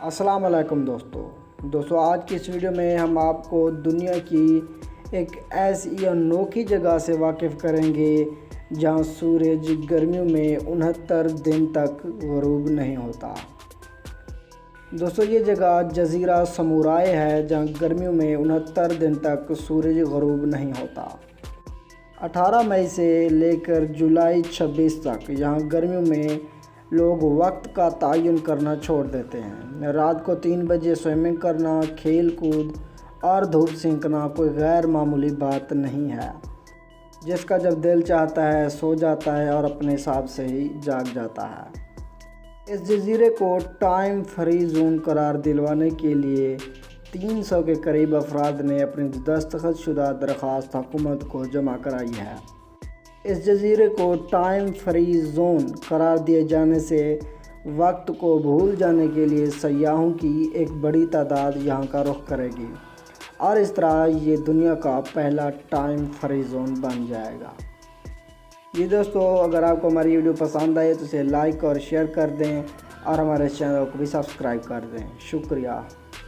अस्सलाम वालेकुम दोस्तों आज की इस वीडियो में हम आपको दुनिया की एक ऐसी अनोखी जगह से वाकिफ़ करेंगे जहां सूरज गर्मियों में 69 दिन तक ग़ुरूब नहीं होता। दोस्तों ये जगह जज़ीरा समूराए है जहां गर्मियों में 69 दिन तक सूरज ग़ुरूब नहीं होता। 18 मई से लेकर जुलाई 26 तक यहाँ गर्मियों में लोग वक्त का तयन करना छोड़ देते हैं। रात को 3 बजे स्विमिंग करना, खेल कूद और धूप सेंकना कोई गैर मामूली बात नहीं है। जिसका जब दिल चाहता है सो जाता है और अपने हिसाब से ही जाग जाता है। इस जजीरे को टाइम फ्री जोन करार दिलवाने के लिए 300 के करीब अफराद ने अपनी दस्तखतशुदा दरख्वास्त हुकूमत को जमा कराई है। इस जजीरे को टाइम फ्री जोन करार दिए जाने से वक्त को भूल जाने के लिए सयाहों की एक बड़ी तादाद यहाँ का रुख करेगी और इस तरह ये दुनिया का पहला टाइम फ्री जोन बन जाएगा। जी दोस्तों, अगर आपको हमारी वीडियो पसंद आए तो इसे लाइक और शेयर कर दें और हमारे चैनल को भी सब्सक्राइब कर दें। शुक्रिया।